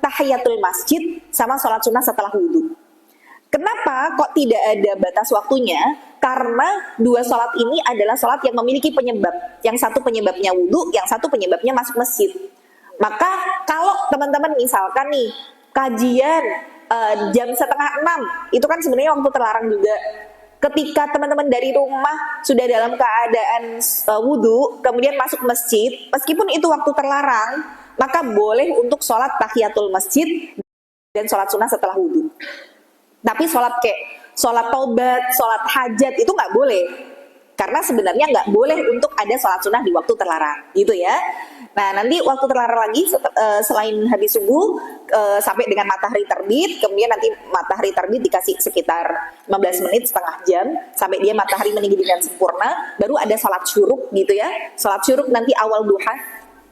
tahiyatul masjid sama sholat sunnah setelah wudhu. Kenapa kok tidak ada batas waktunya? Karena dua sholat ini adalah sholat yang memiliki penyebab. Yang satu penyebabnya wudhu, yang satu penyebabnya masuk masjid. Maka kalau teman-teman misalkan nih kajian jam 5:30, itu kan sebenarnya waktu terlarang juga. Ketika teman-teman dari rumah sudah dalam keadaan wudhu, kemudian masuk masjid, meskipun itu waktu terlarang, maka boleh untuk sholat tahiyatul masjid dan sholat sunnah setelah wudhu. Tapi sholat kayak sholat taubat, sholat hajat itu nggak boleh, karena sebenarnya nggak boleh untuk ada sholat sunnah di waktu terlarang, gitu ya. Nah, nanti waktu terlarang lagi selain habis subuh sampai dengan matahari terbit, kemudian nanti matahari terbit dikasih sekitar 15 menit, setengah jam, sampai dia matahari meninggi dengan sempurna, baru ada sholat syuruk gitu ya. Sholat syuruk nanti awal duha.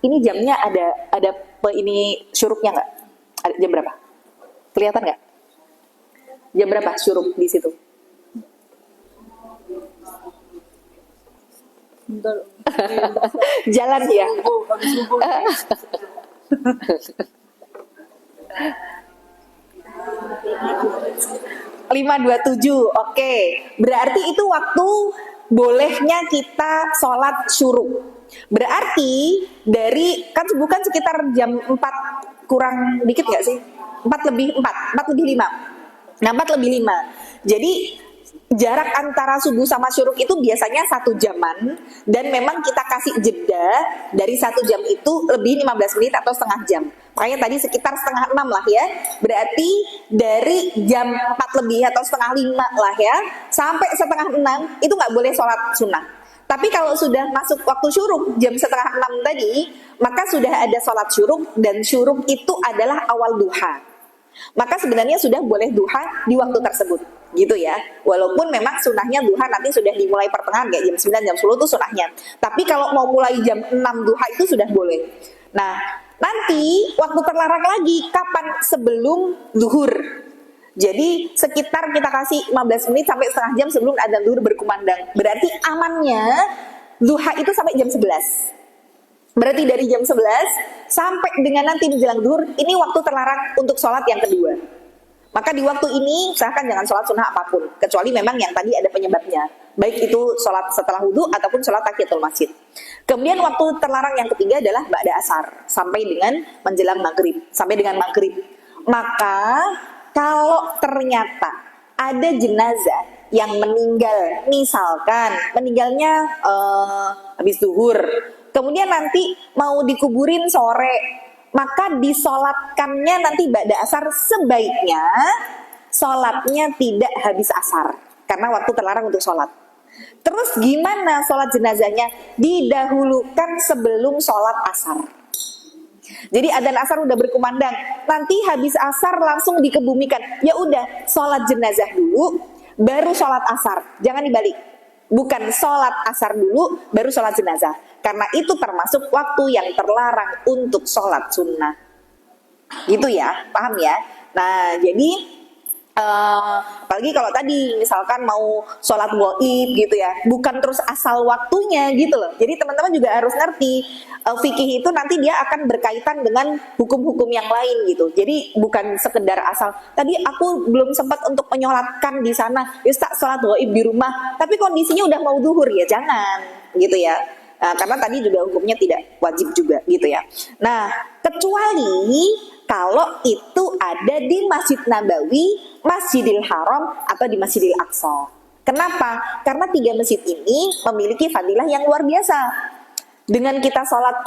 Ini jamnya ada ini syuruknya nggak? Ada jam berapa? Kelihatan nggak? Jam berapa syuruk di situ? Jalan ya. 5:27. Oke. Berarti itu waktu bolehnya kita sholat syuruk. Berarti dari kan bukan sekitar jam 4 kurang dikit nggak sih? 4 lebih 5. Nah, 4 lebih 5. Jadi jarak antara subuh sama syuruk itu biasanya 1 jaman, dan memang kita kasih jeda dari 1 jam itu lebih 15 menit atau setengah jam. Makanya tadi sekitar 5:30 lah ya. Berarti dari jam 4 lebih atau setengah 5 lah ya, sampai setengah 6 itu nggak boleh sholat sunnah. Tapi kalau sudah masuk waktu syuruk jam setengah 6 tadi, maka sudah ada sholat syuruk, dan syuruk itu adalah awal duha. Maka sebenarnya sudah boleh duha di waktu tersebut, gitu ya. Walaupun memang sunnahnya duha nanti sudah dimulai pertengahan, kayak jam 9, jam 10 itu sunnahnya. Tapi kalau mau mulai jam 6 duha itu sudah boleh. Nah, nanti waktu terlarang lagi kapan? Sebelum zuhur. Jadi sekitar kita kasih 15 menit sampai setengah jam sebelum adzan zuhur berkumandang. Berarti amannya duha itu sampai jam 11. Berarti dari jam 11 sampai dengan nanti menjelang zuhur, ini waktu terlarang untuk sholat yang kedua. Maka di waktu ini usahakan jangan sholat sunnah apapun, kecuali memang yang tadi ada penyebabnya, baik itu sholat setelah wudhu ataupun sholat tahiyatul masjid. Kemudian waktu terlarang yang ketiga adalah ba'da asar, sampai dengan menjelang maghrib, sampai dengan maghrib. Maka kalau ternyata ada jenazah yang meninggal, misalkan meninggalnya habis zuhur, kemudian nanti mau dikuburin sore, maka disolatkannya nanti ba'da asar, sebaiknya solatnya tidak habis asar, karena waktu terlarang untuk solat. Terus gimana solat jenazahnya? Didahulukan sebelum solat asar. Jadi adzan asar udah berkumandang, nanti habis asar langsung dikebumikan. Ya udah, solat jenazah dulu, baru solat asar. Jangan dibalik. Bukan sholat asar dulu, baru sholat jenazah. Karena itu termasuk waktu yang terlarang untuk sholat sunnah. Gitu ya, paham ya? Nah, jadi apalagi kalau tadi misalkan mau sholat gaib gitu ya, bukan terus asal waktunya gitu loh. Jadi teman-teman juga harus ngerti, fikih itu nanti dia akan berkaitan dengan hukum-hukum yang lain gitu. Jadi bukan sekedar asal, tadi aku belum sempat untuk menyolatkan di sana, ya tak sholat gaib di rumah, tapi kondisinya udah mau zuhur, ya jangan gitu ya. Karena tadi juga hukumnya tidak wajib juga gitu ya. Nah, kecuali kalau itu ada di Masjid Nabawi, Masjidil Haram, atau di Masjidil Aqsa. Kenapa? Karena 3 masjid ini memiliki fadilah yang luar biasa. Dengan kita sholat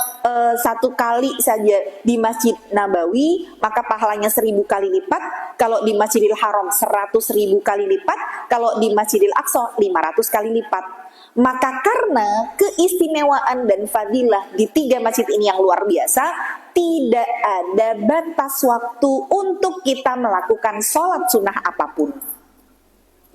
1 kali saja di Masjid Nabawi, maka pahalanya 1000 kali lipat. Kalau di Masjidil Haram 100.000 kali lipat. Kalau di Masjidil Aqsa 500 kali lipat. Maka karena keistimewaan dan fadilah di 3 masjid ini yang luar biasa, tidak ada batas waktu untuk kita melakukan sholat sunnah apapun.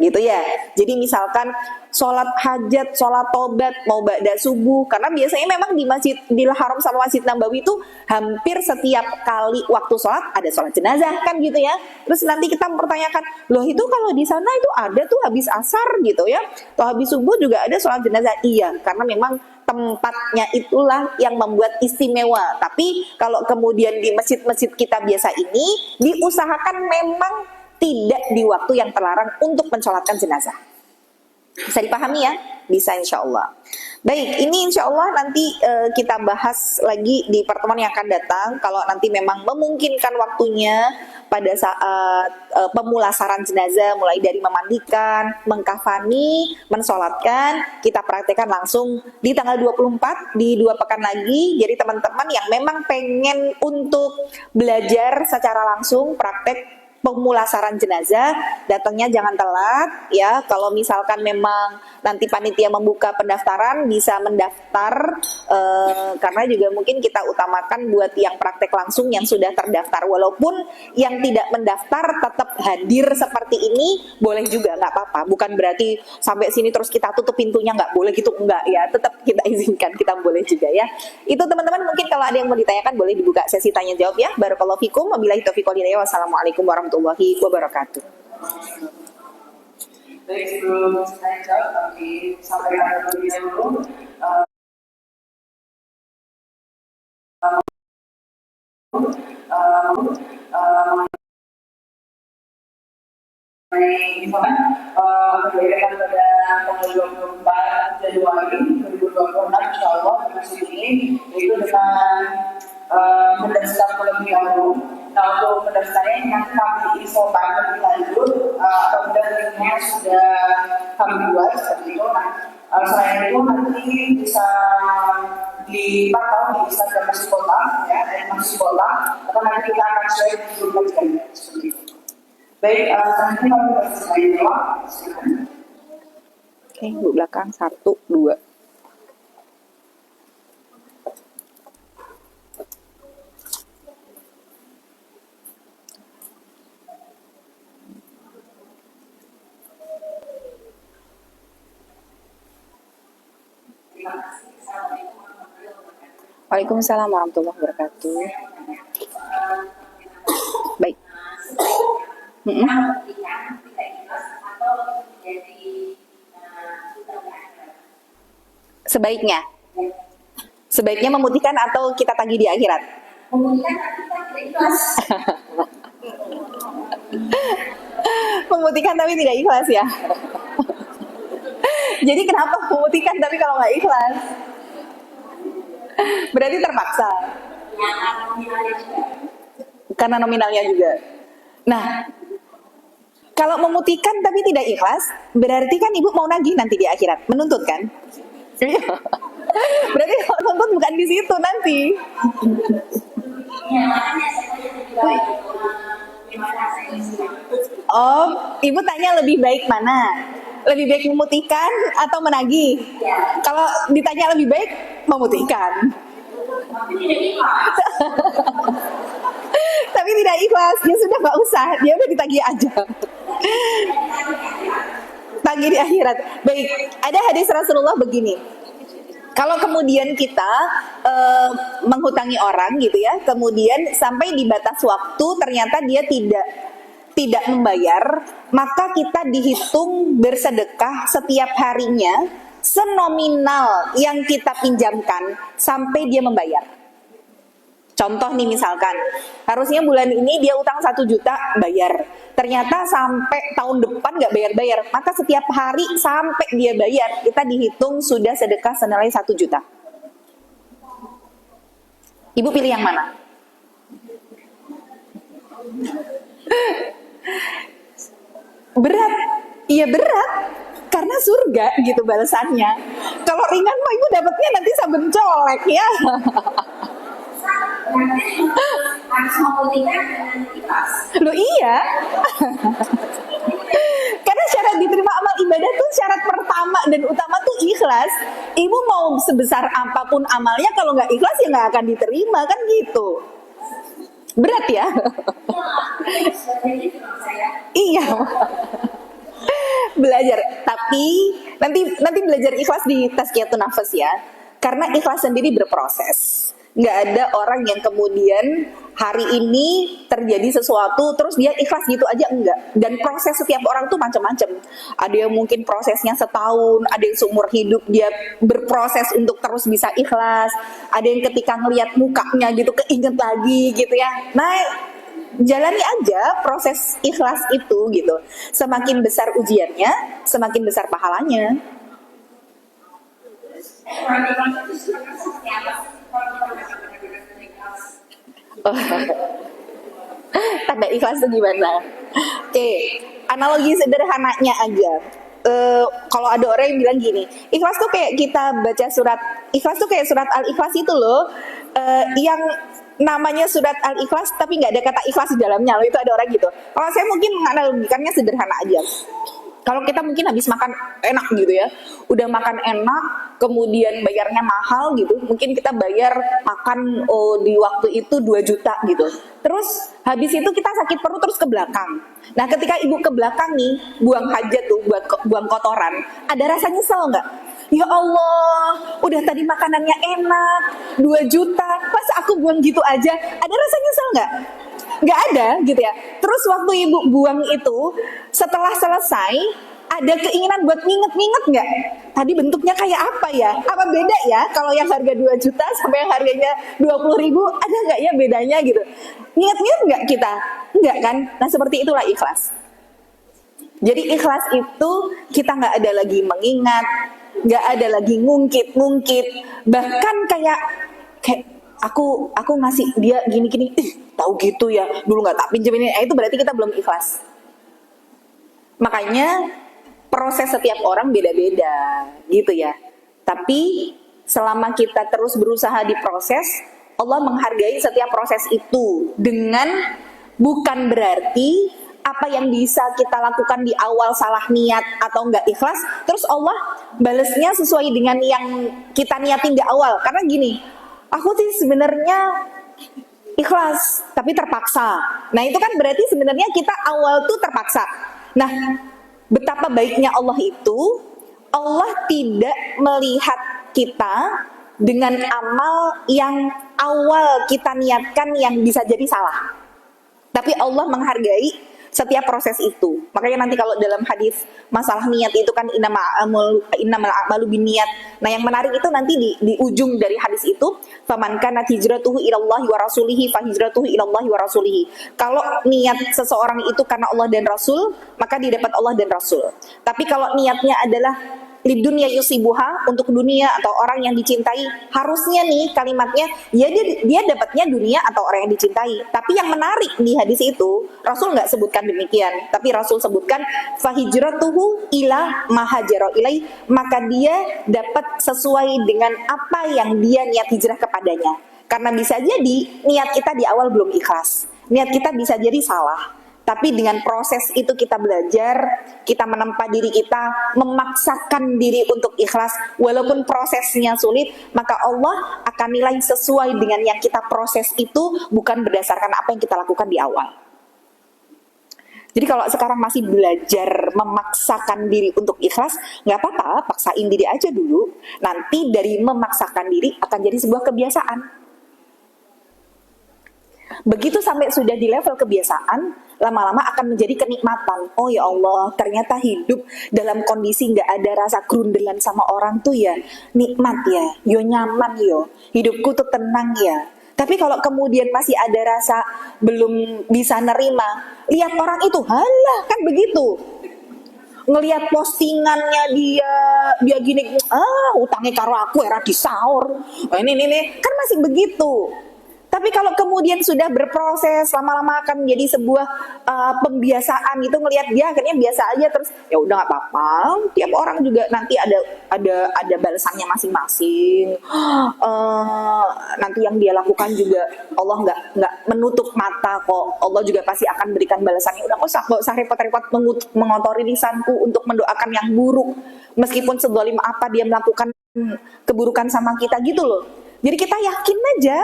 Gitu ya. Jadi misalkan sholat hajat, sholat tobat, mau ba'da subuh, karena biasanya memang di Masjidil Haram sama Masjid Nabawi itu hampir setiap kali waktu sholat ada sholat jenazah kan gitu ya. Terus nanti kita mempertanyakan, loh itu kalau di sana itu ada tuh habis asar gitu ya, atau habis subuh juga ada sholat jenazah. Iya, karena memang tempatnya itulah yang membuat istimewa. Tapi kalau kemudian di masjid-masjid kita biasa ini, diusahakan memang tidak di waktu yang terlarang untuk mensolatkan jenazah. Bisa dipahami ya? Bisa insya Allah. Baik, ini insya Allah nanti kita bahas lagi di pertemuan yang akan datang. Kalau nanti memang memungkinkan waktunya pada saat pemulasaran jenazah, mulai dari memandikan, mengkafani, mensolatkan, kita praktekkan langsung di tanggal 24, di 2 pekan lagi. Jadi teman-teman yang memang pengen untuk belajar secara langsung, praktek pemulasaran jenazah, datangnya jangan telat ya. Kalau misalkan memang nanti panitia membuka pendaftaran, bisa mendaftar karena juga mungkin kita utamakan buat yang praktek langsung yang sudah terdaftar. Walaupun yang tidak mendaftar tetap hadir seperti ini boleh juga, nggak apa-apa. Bukan berarti sampai sini terus kita tutup pintunya, nggak boleh gitu, enggak ya. Tetap kita izinkan, kita boleh juga ya. Itu teman-teman, mungkin kalau ada yang mau ditanyakan boleh dibuka sesi tanya jawab ya. Barakallahu fikum, wabillahi taufiq wal hidayah. Wassalamualaikum warahmatullahi wabarakatuh. Baik, sebelum saya jawab, kami sampaikan terlebih dahulu kegiatan pada tanggal 24 Januari 2026 insya Allah di masjid ini, yaitu dengan mendaftar terlebih dahulu. Nah, untuk mendaftarnya nanti kami infokan lebih lanjut apabila linknya sudah kami buat seperti itu. Nah, selain itu nanti bisa dipantau di Instagram Masjid Kota ya, dari Masjid Kota, atau nanti kita akan share di grup kajian seperti itu. Baik, nanti kami bersedia jawab. Oke, Bu belakang 1, 2. Waalaikumsalam warahmatullahi wabarakatuh. Baik. Sebaiknya memutihkan atau kita tagih di akhirat? Memutihkan tapi tidak ikhlas. Memutihkan tapi tidak ikhlas ya. Jadi kenapa memutihkan tapi kalau nggak ikhlas? Berarti terpaksa. Karena nominalnya juga. Nah, kalau memutihkan tapi tidak ikhlas, berarti kan ibu mau nagih nanti di akhirat, menuntut kan? Iya. Berarti kalau nuntut bukan di situ nanti. Oh, ibu tanya lebih baik mana? Lebih baik memutihkan atau menagih? Kalau ditanya lebih baik, memutihkan. Tapi tidak ikhlas, ya sudah nggak usah, dia udah ditagih aja. Tagih di akhirat. Baik, ada hadis Rasulullah begini. Kalau kemudian kita menghutangi orang gitu ya, kemudian sampai di batas waktu ternyata dia tidak membayar, maka kita dihitung bersedekah setiap harinya senominal yang kita pinjamkan sampai dia membayar. Contoh nih misalkan, harusnya bulan ini dia utang 1 juta bayar. Ternyata sampai tahun depan nggak bayar-bayar. Maka setiap hari sampai dia bayar, kita dihitung sudah sedekah senilai 1 juta. Ibu pilih yang mana? Berat. Iya berat. Karena surga gitu balasannya. Kalau ringan mah ibu dapatnya nanti saben colek ya. Harus memutihkan dengan ikhlas. Loh iya. Karena syarat diterima amal ibadah tuh syarat pertama dan utama tuh ikhlas. Ibu mau sebesar apapun amalnya, kalau nggak ikhlas ya nggak akan diterima, kan gitu. Berat ya. Iya. Belajar, tapi nanti belajar ikhlas di tazkiyatun nafas ya. Karena ikhlas sendiri berproses. Nggak ada orang yang kemudian hari ini terjadi sesuatu terus dia ikhlas gitu aja, enggak. Dan proses setiap orang tuh macam-macam. Ada yang mungkin prosesnya setahun, ada yang seumur hidup dia berproses untuk terus bisa ikhlas, ada yang ketika ngelihat mukanya gitu keinget lagi gitu ya. Nah, jalani aja proses ikhlas itu gitu. Semakin besar ujiannya, semakin besar pahalanya. Radikal itu seperti apa? Kalau kita benar-benar ikhlas. Tanda ikhlas itu gimana? Oke, analogi sederhananya aja. Kalau ada orang yang bilang gini, ikhlas tuh kayak kita baca surat, ikhlas tuh kayak surat Al-Ikhlas itu loh, yang namanya surat Al-Ikhlas tapi nggak ada kata ikhlas di dalamnya loh, itu ada orang gitu. Kalau saya mungkin menganalogikannya sederhana aja. Kalau kita mungkin habis makan enak gitu ya, udah makan enak, kemudian bayarnya mahal gitu, mungkin kita bayar makan di waktu itu 2 juta gitu. Terus habis itu kita sakit perut terus ke belakang. Nah ketika ibu ke belakang nih, buang hajat tuh, buang kotoran, ada rasa nyesel nggak? Ya Allah, udah tadi makanannya enak, 2 juta, masa aku buang gitu aja? Ada rasa nyesel nggak? Nggak ada gitu ya. Terus waktu ibu buang itu, setelah selesai, ada keinginan buat nginget-nginget nggak? Tadi bentuknya kayak apa ya? Apa beda ya kalau yang harga 2 juta sampai yang harganya 20.000? Ada nggak ya bedanya gitu? Nginget-nginget nggak kita? Nggak kan? Nah seperti itulah ikhlas. Jadi ikhlas itu kita nggak ada lagi mengingat, nggak ada lagi ngungkit-ngungkit, bahkan kayak aku ngasih dia gini-gini, tahu gitu ya, dulu nggak tak pinjemin ini, itu berarti kita belum ikhlas. Makanya proses setiap orang beda-beda gitu ya. Tapi selama kita terus berusaha diproses, Allah menghargai setiap proses itu, dengan bukan berarti apa yang bisa kita lakukan di awal salah niat atau enggak ikhlas, terus Allah balesnya sesuai dengan yang kita niatin di awal. Karena gini, aku sih sebenarnya ikhlas tapi terpaksa. Nah itu kan berarti sebenarnya kita awal tuh terpaksa. Nah betapa baiknya Allah itu, Allah tidak melihat kita dengan amal yang awal kita niatkan yang bisa jadi salah, tapi Allah menghargai setiap proses itu. Makanya nanti kalau dalam hadis masalah niat itu kan innamal a'malu binniyat. Nah, yang menarik itu nanti di ujung dari hadis itu, faman kanat hijratuhu ilallahi wa rasulihi fa hijratuhu ilallahi wa rasulihi. Kalau niat seseorang itu karena Allah dan Rasul, maka dia dapat Allah dan Rasul. Tapi kalau niatnya adalah lidunya yusibuha, untuk dunia atau orang yang dicintai, harusnya nih kalimatnya ya dia dapatnya dunia atau orang yang dicintai. Tapi yang menarik di hadis itu, Rasul nggak sebutkan demikian, tapi Rasul sebutkan fahijratuhu ila mahajaro ilai, maka dia dapat sesuai dengan apa yang dia niat hijrah kepadanya. Karena bisa jadi niat kita di awal belum ikhlas, niat kita bisa jadi salah. Tapi dengan proses itu kita belajar, kita menempa diri kita, memaksakan diri untuk ikhlas, walaupun prosesnya sulit, maka Allah akan nilai sesuai dengan yang kita proses itu, bukan berdasarkan apa yang kita lakukan di awal. Jadi kalau sekarang masih belajar memaksakan diri untuk ikhlas, nggak apa-apa, paksain diri aja dulu. Nanti dari memaksakan diri akan jadi sebuah kebiasaan. Begitu sampai sudah di level kebiasaan, lama-lama akan menjadi kenikmatan. Oh ya Allah, ternyata hidup dalam kondisi nggak ada rasa gerundelan sama orang tuh ya nikmat ya, yo nyaman yo, hidupku tuh tenang ya. Tapi kalau kemudian masih ada rasa belum bisa nerima, lihat orang itu, halah kan begitu. Ngelihat postingannya dia gini, utangnya karo aku era disaur. Ini kan masih begitu. Tapi kalau kemudian sudah berproses, lama-lama akan menjadi sebuah pembiasaan gitu, ngelihat dia akhirnya biasa aja, terus ya udah nggak apa-apa. Tiap orang juga nanti ada balasannya masing-masing. Nanti yang dia lakukan juga Allah nggak menutup mata kok. Allah juga pasti akan berikan balasannya. Udah nggak usah repot-repot mengotori lisanku untuk mendoakan yang buruk, meskipun sezalim apa dia melakukan keburukan sama kita gitu loh. Jadi kita yakin aja.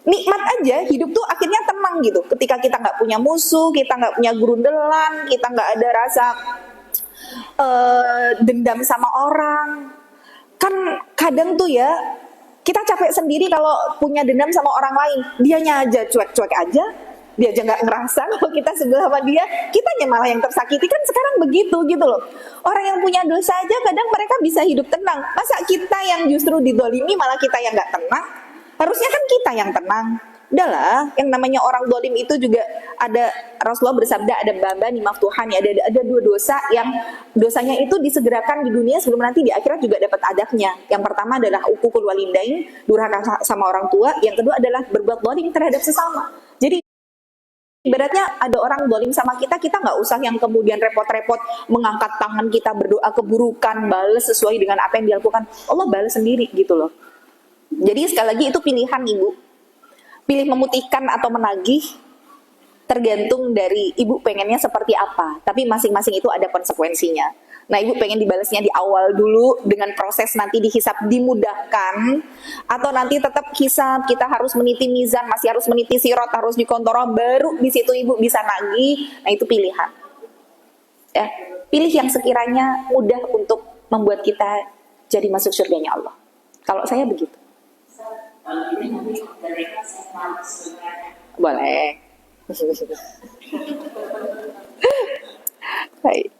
Nikmat aja, hidup tuh akhirnya tenang gitu. Ketika kita nggak punya musuh, kita nggak punya gerundelan, kita nggak ada rasa dendam sama orang. Kan kadang tuh ya, Kita capek sendiri kalau punya dendam sama orang lain. Dianya aja cuek-cuek aja, dia aja nggak ngerasa kalau kita sebelah sama dia, kitanya malah yang tersakiti. Kan sekarang begitu gitu loh. Orang yang punya dosa aja kadang mereka bisa hidup tenang. Masa kita yang justru didolimi malah kita yang nggak tenang? Harusnya kan kita yang tenang. Udahlah, yang namanya orang dolim itu juga ada, Rasulullah bersabda ada baba nih Tuhan ya, ada dua dosa yang dosanya itu disegerakan di dunia sebelum nanti di akhirat juga dapat adabnya. Yang pertama adalah uququl walidain, durhaka sama orang tua. Yang kedua adalah berbuat dolim terhadap sesama. Jadi ibaratnya ada orang dolim sama kita, kita nggak usah yang kemudian repot-repot mengangkat tangan kita berdoa keburukan, balas sesuai dengan apa yang dilakukan. Allah balas sendiri gitu loh. Jadi sekali lagi itu pilihan ibu. Pilih memutihkan atau menagih tergantung dari ibu pengennya seperti apa. Tapi masing-masing itu ada konsekuensinya. Nah, ibu pengen dibalasnya di awal dulu dengan proses nanti dihisap dimudahkan, atau nanti tetap hisap kita harus meniti mizan, masih harus meniti sirot, harus dikontoroh, baru di situ ibu bisa nagih. Nah, itu pilihan. Ya, pilih yang sekiranya mudah untuk membuat kita jadi masuk surganya Allah. Kalau saya begitu. Boleh. Baik.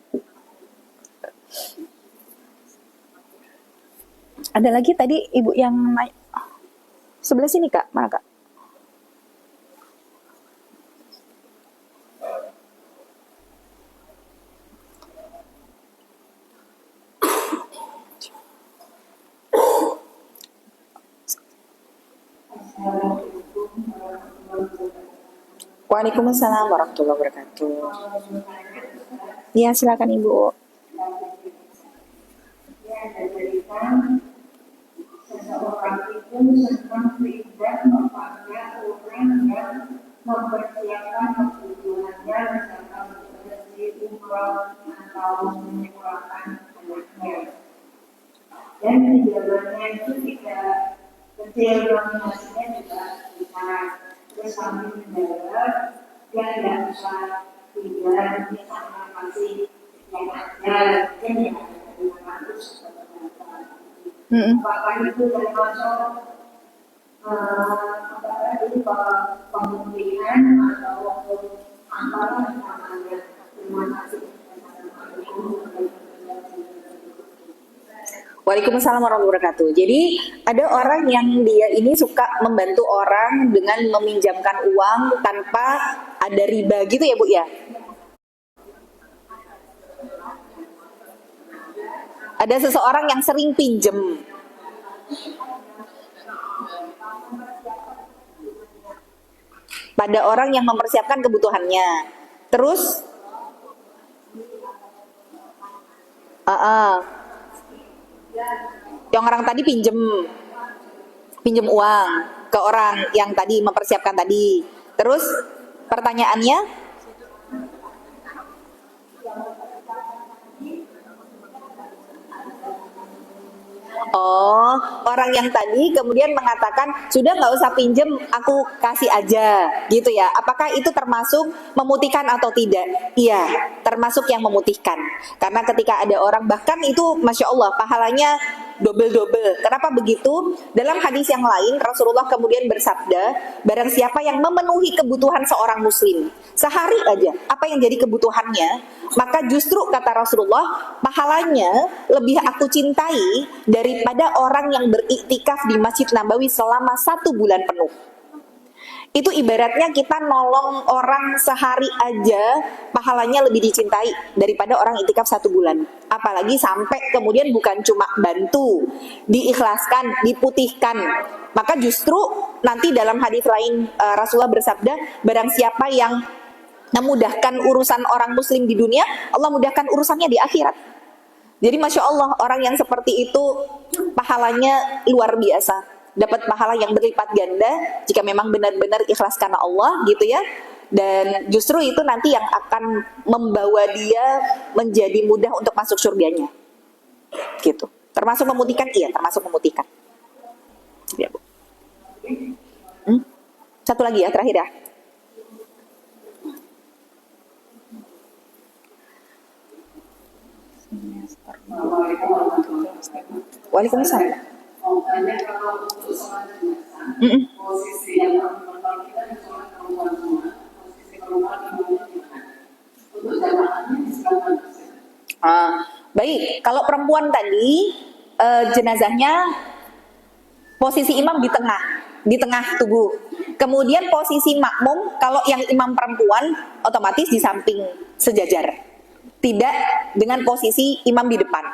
Ada lagi tadi ibu yang sebelah sini kak, mana kak? Waalaikumsalam warahmatullahi wabarakatuh. Ya, silakan ibu. Seseorang itu sedang beribadah kepada orang yang mempersiapkan kebutuhannya, misalkan bersih umroh atau menyekolahkan anaknya. Dan jawabannya itu tidak kecil, nominasinya juga besar. Terus kami menjawab, dia tidak usah tinggal, misalnya masih yang ada, dan yang ada 500 atau bahkan itu termasuk pemilihan atau amparan namanya. Terima kasih. Waalaikumsalam warahmatullahi wabarakatuh. Jadi ada orang yang dia ini suka membantu orang dengan meminjamkan uang tanpa ada riba gitu ya Bu ya? Ada seseorang yang sering pinjem. Pada orang yang mempersiapkan kebutuhannya. Terus yang orang tadi pinjem uang ke orang yang tadi mempersiapkan tadi. Terus pertanyaannya, oh, orang yang tadi kemudian mengatakan sudah nggak usah pinjem, aku kasih aja, gitu ya. Apakah itu termasuk memutihkan atau tidak? Iya, termasuk yang memutihkan. Karena ketika ada orang, bahkan itu masya Allah pahalanya double-double. Kenapa begitu? Dalam hadis yang lain Rasulullah kemudian bersabda, barang siapa yang memenuhi kebutuhan seorang muslim sehari aja, apa yang jadi kebutuhannya, maka justru kata Rasulullah pahalanya lebih aku cintai daripada orang yang beriktikaf di Masjid Nabawi selama 1 bulan penuh. Itu ibaratnya kita nolong orang sehari aja pahalanya lebih dicintai daripada orang iktikaf 1 bulan. Apalagi sampai kemudian bukan cuma bantu, diikhlaskan, diputihkan. Maka justru nanti dalam hadis lain Rasulullah bersabda, barang siapa yang memudahkan urusan orang muslim di dunia, Allah mudahkan urusannya di akhirat. Jadi masya Allah orang yang seperti itu pahalanya luar biasa. Dapat pahala yang berlipat ganda jika memang benar-benar ikhlas karena Allah gitu ya. Dan justru itu nanti yang akan membawa dia menjadi mudah untuk masuk surganya. Gitu. Termasuk memutihkan? Iya, termasuk memutihkan. Ya, Bu. Satu lagi ya, terakhir ya. Waalaikumsalam. Makanya kalau untuk sholat jenazah, Mm-mm. posisi yang perempuan kita di sholat perempuan semua, posisi perempuan gimana? Untuk jamaahnya silakan. Baik, kalau perempuan tadi jenazahnya posisi imam di tengah tubuh. Kemudian posisi makmum, kalau yang imam perempuan otomatis di samping sejajar. Tidak dengan posisi imam di depan.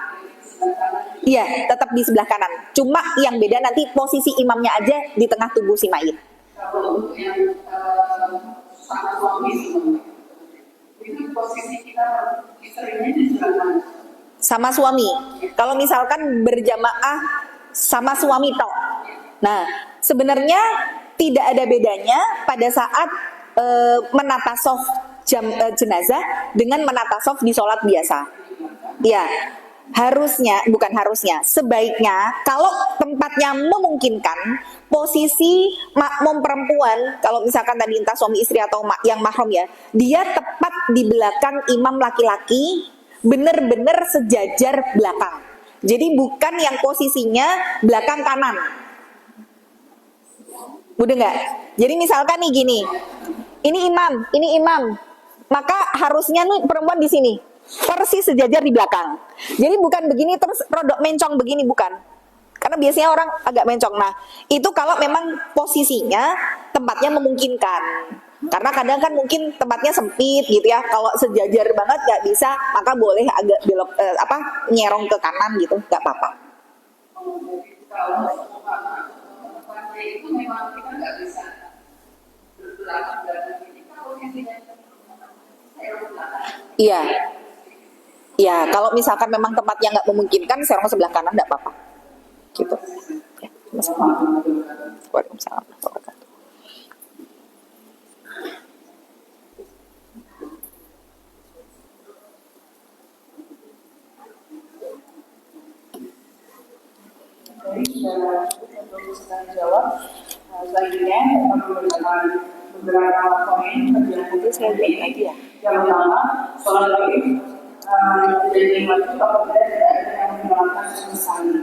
Iya, tetap di sebelah kanan. Cuma yang beda nanti posisi imamnya aja di tengah tubuh si mayit. Kalau untuk yang sama suami itu posisi kita istrinya di sebelah mana? Sama suami. Kalau misalkan berjamaah sama suami tok. Nah, sebenarnya tidak ada bedanya pada saat menata soft jenazah dengan menata soft di sholat biasa. Ya, bukan harusnya, sebaiknya kalau tempatnya memungkinkan, posisi makmum perempuan, kalau misalkan tadi entah suami istri atau yang mahram ya, dia tepat di belakang imam laki-laki, bener-bener sejajar belakang. Jadi bukan yang posisinya belakang kanan. Udah nggak? Jadi misalkan nih gini, ini imam, maka harusnya nih perempuan di sini, persis sejajar di belakang. Jadi bukan begini terus rodok mencong begini, bukan. Karena biasanya orang agak mencong. Nah, itu kalau memang posisinya tempatnya memungkinkan. Karena kadang kan mungkin tempatnya sempit gitu ya. Kalau sejajar banget nggak bisa, maka boleh agak belok nyerong ke kanan gitu, nggak apa-apa. Kalau itu memang kita nggak bisa berbelakang dan kita posisinya Iya. Ya, kalau misalkan memang tempatnya nggak memungkinkan, serong sebelah kanan nggak apa-apa. Gitu. Ya, Waalaikumsalam. Jadi sudah jawab. Selanjutnya kita menggunakan beberapa poin Nanti saya bilang lagi ya. Yang pertama, sholat gaib tidak dimaksud apabila tidak ada yang menjalankan sesali.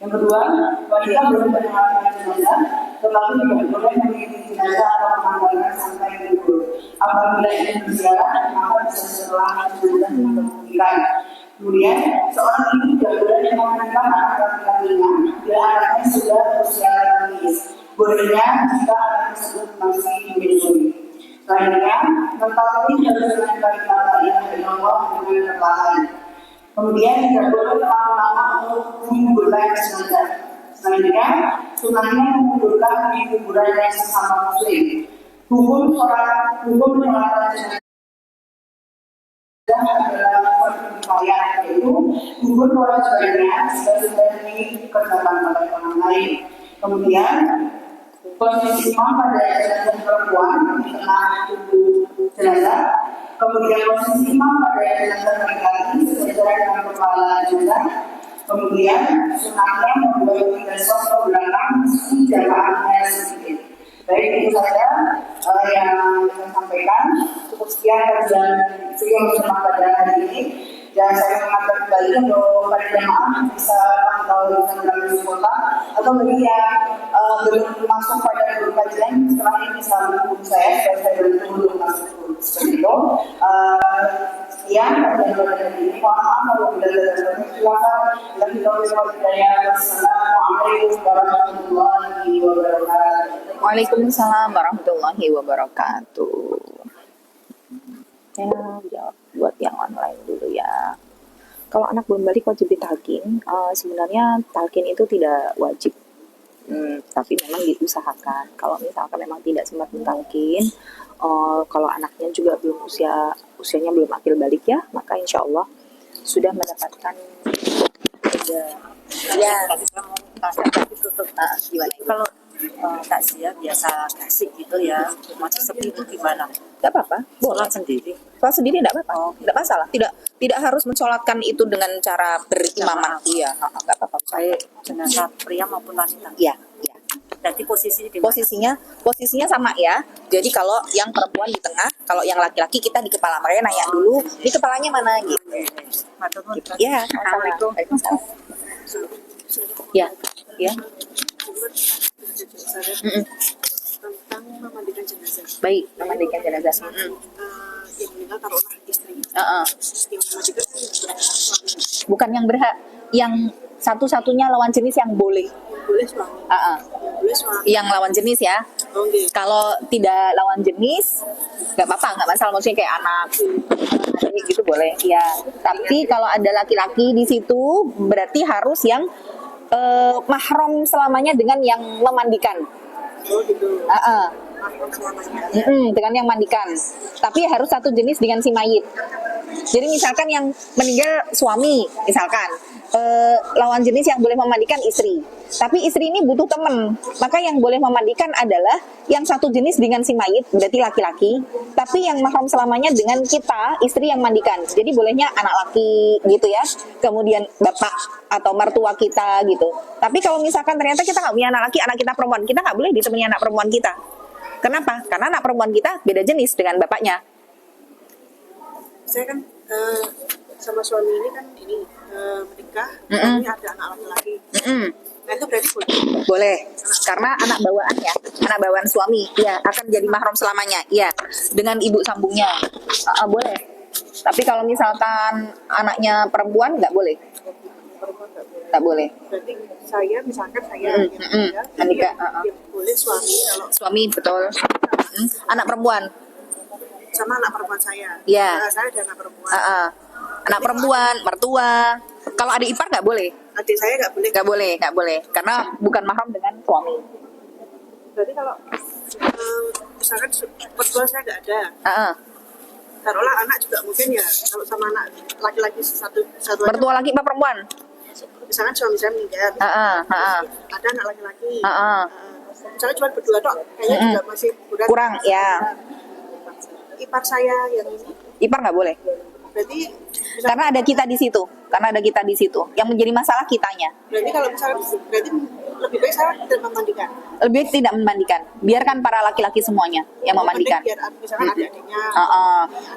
Yang kedua, wanita boleh menjalankan jenazah, tetapi tidak boleh mengikuti jenazah atau mengantarkan sampai kubur. Apabila ini berjalan, maka bisa setelah jenazah dikemudikan. Kemudian, seorang ibu tidak boleh mengantarkan anak laki-lakinya bila anaknya sudah berusia lanjut. Bolehnya jika anak tersebut masih menyusui. Selanjutnya, mengetahui harus dengan kata yang Allah dengan perlahan. Kemudian tidak boleh lama-lama untuk menguburkan jenazah. Selanjutnya, sunahnya menguburkan di kuburan yang sesama muslim. Hukum sholat jenazah adalah perkifayah, yaitu hukum kewajibannya sudah dikerjakan oleh orang lain. Kemudian posisi imam pada jenazah perempuan di tengah tubuh jenazah. Kemudian posisi imam pada jenazah laki-laki sejajar dengan kepala jenazah. Kemudian sunahnya membuat tiga sos ke belakang meski jamaahnya sedikit. Baik, itu saja yang saya sampaikan. Cukup sekian kajian yang bersama pada hari ini. Dan saya mengatur kembali untuk para jamaah bisa pantau di kota atau bagi yang belum masuk pada grup kajian setelah ini bisa menghubungi saya supaya saya bantu untuk masuk grup seperti itu. Sekian kajian pada hari ini. Mohon maaf kalau tidak ada silakan. Dan kita Assalamualaikum warahmatullahi wabarakatuh. Waalaikumsalam warahmatullahi wabarakatuh. Ya, jawab buat yang online dulu ya. Kalau anak belum balik wajib ditalkin. Sebenarnya talkin itu tidak wajib, tapi memang diusahakan. Kalau misalkan memang tidak sempat mentalkin, kalau anaknya juga belum usianya belum akil balik ya, maka insya Allah sudah mendapatkan ya. Tapi tutup Gimana? kalau takziah biasa kasih gitu ya, masih sepi itu gimana? Gak apa-apa, boleh. Sholat sendiri. Sholat sendiri tidak apa-apa, tidak masalah. Tidak harus mencolatkan itu dengan cara berimaman. Iya, nggak apa-apa. Saya jenazah pria maupun wanita. Iya, iya. Jadi posisinya gimana? Posisinya sama ya. Jadi kalau yang perempuan di tengah, kalau yang laki-laki kita di kepala. Makanya nanya dulu, di kepalanya mana gitu. Matur nuwun. Ya, Assalamualaikum. Waalaikumsalam. Ya, ya. Mm-mm. tentang memandikan jenazah. Baik, memandikan jenazah. Yang meninggal taruhlah istri. Heeh. Yang memandikan suami. Bukan yang berhak, yang satu-satunya lawan jenis yang boleh. Yang boleh suami. Heeh. Yang boleh suami. Yang lawan jenis ya. Oke. Kalau tidak lawan jenis, nggak apa-apa, nggak masalah. Maksudnya kayak anak, adik gitu boleh. Ya. Tapi kalau ada laki-laki di situ, berarti harus yang mahram selamanya dengan yang memandikan. Oh gitu. Mahram selamanya. Dengan yang mandikan. Tapi harus satu jenis dengan si mayit. Jadi misalkan yang meninggal suami, misalkan lawan jenis yang boleh memandikan istri. Tapi istri ini butuh teman, maka yang boleh memandikan adalah yang satu jenis dengan si mayit, berarti laki-laki. Tapi yang mahram selamanya dengan kita, istri yang mandikan. Jadi bolehnya anak laki gitu ya. Kemudian bapak atau mertua kita gitu. Tapi kalau misalkan ternyata kita nggak punya anak laki, anak kita perempuan, kita nggak boleh ditemani anak perempuan kita. Kenapa? Karena anak perempuan kita beda jenis dengan bapaknya. Saya kan sama suami ini kan menikah, suami ada anak laki-laki. Nah itu berarti boleh. Boleh, karena anak bawaan ya, anak bawaan suami, ya akan jadi mahram selamanya, ya dengan ibu sambungnya, boleh. Tapi kalau misalkan anaknya perempuan nggak boleh, nggak boleh. Berarti saya misalkan saya menikah, yang boleh suami kalau suami betul, anak perempuan, sama anak perempuan saya. Ya. Saya ada anak perempuan. anak perempuan, mertua. Kalau adik ipar nggak boleh, Adik saya nggak boleh. nggak boleh, karena bukan mahram dengan suami. Berarti kalau misalkan mertua saya nggak ada, taruhlah anak juga mungkin ya kalau sama anak laki-laki satu aja. Mertua laki apa perempuan? Misalkan suami saya meninggal, ada anak laki-laki. Misalnya cuma berdua tok, kayaknya juga masih Kurang, ya. Ipar saya yang ini, Ipar nggak boleh. berarti Karena ada kita di situ, yang menjadi masalah kitanya. berarti kalau misalnya berarti lebih baik saya tidak memandikan. Lebih baik tidak memandikan, biarkan para laki-laki semuanya yang memandikan. Biar misalkan adik-adiknya.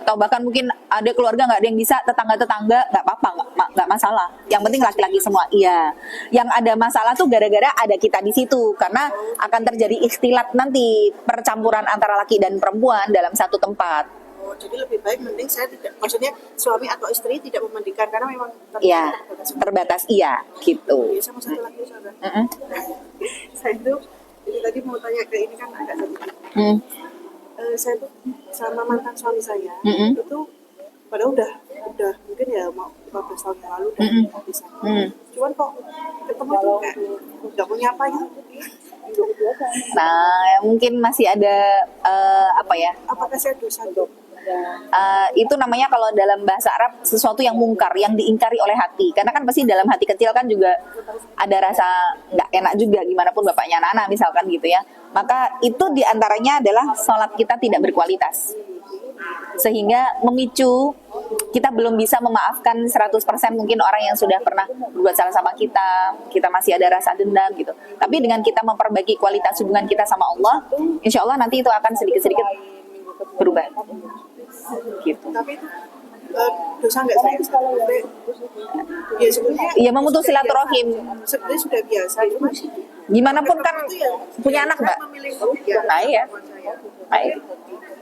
Atau bahkan mungkin ada keluarga nggak ada yang bisa, tetangga nggak apa-apa, nggak masalah. Yang penting laki-laki semua. Iya. Yang ada masalah tuh gara-gara ada kita di situ, karena akan terjadi ikhtilat nanti, percampuran antara laki dan perempuan dalam satu tempat. Oh, jadi lebih baik mending saya tidak, maksudnya suami atau istri tidak memandikan karena memang Iya, terbatas, iya, gitu. Ya, sama satu lagi saudara. Saya itu jadi tadi mau tanya ke ini kan agak sedikit. Saya tuh sama mantan suami saya itu padahal udah mungkin ya mau 15 tahun yang lalu udah bisa. Cuman kok ketemu tuh kayak nggak punya apa gitu. Nah, mungkin masih ada apa ya? Apakah saya dosa dong? Itu namanya kalau dalam bahasa Arab sesuatu yang mungkar, yang diingkari oleh hati. Karena kan pasti dalam hati kecil kan juga ada rasa nggak enak juga, gimana pun bapaknya anak-anak misalkan gitu ya. Maka itu diantaranya adalah sholat kita tidak berkualitas, sehingga memicu kita belum bisa memaafkan 100% mungkin orang yang sudah pernah berbuat salah sama kita masih ada rasa dendam gitu. Tapi dengan kita memperbaiki kualitas hubungan kita sama Allah, insya Allah nanti itu akan sedikit-sedikit berubah. Gitu. Tapi itu dosa nggak saya? Ya sebenarnya. Iya, memutus silaturahim. Sebenarnya sudah biasa, cuma Gimana pun kan punya anak nggak? Nah, iya.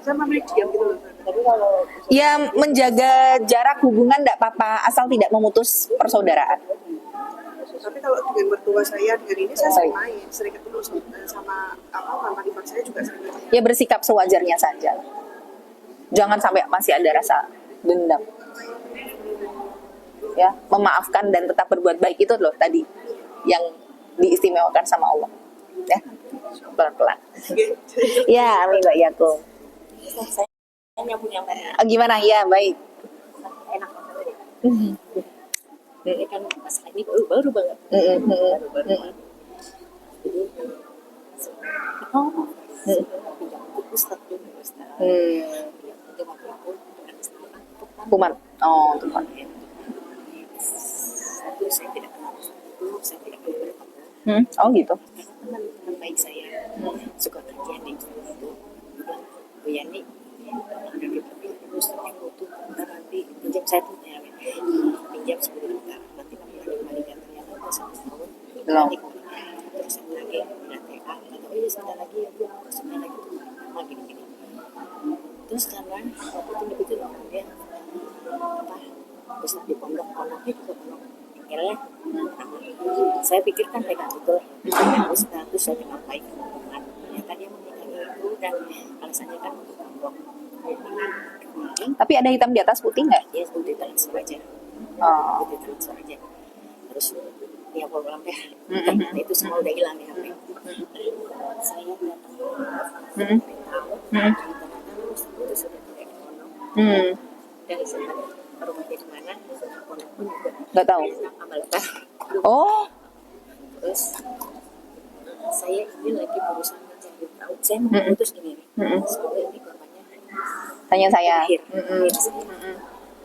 Saya memilih diam gitu loh. Ya, menjaga jarak hubungan nggak apa-apa, asal tidak memutus persaudaraan. Tapi kalau dengan mertua saya dengan ini saya sering ketemu sama mantan ipar saya juga sering ketemu. Ya, bersikap sewajarnya saja. Jangan sampai masih ada rasa dendam. Ya, memaafkan dan tetap berbuat baik itu loh tadi yang diistimewakan sama Allah. Ya, pelan-pelan. Ya, amin Mbak Yakum. Saya nyambung yang tadi. Gimana? Ya, baik. Enak banget. Ini kan masalah ini baru banget. Baru banget. Jadi, Ustadz juga Ustadz. Itu waktu itu dengan istilah Kuman. Tuhan. Itu saya tidak kenal itu, saya tidak kenal berapa. Gitu. Karena teman baik saya suka kajian di itu. Bu Yani ada di tapi Ustadz yang butuh nanti pinjam saya tuh ya pinjam 10 juta nanti kami ada kembalikan ternyata udah 1 tahun Belum. terus di pondoknya juga pondok tinggalnya. Saya pikir kan pegang betul terus saya menyampaikan ternyata dia memegang itu dan alasannya kan untuk pondok. Tapi ada hitam di atas putih nggak? Ya udah transfer aja. Oh. Udah transfer aja. Terus ya kalau sampai ternyata itu semua udah hilang di HP. Saya datang tahu ternyata itu sudah tidak di pondok. Dari sana rumahnya di mana pondok pun juga Nggak tahu. amal lepas. Oh. Terus saya ini lagi berusaha mencari tahu. Saya memutus ini nih. Semoga ini korbannya Hanya saya. akhir.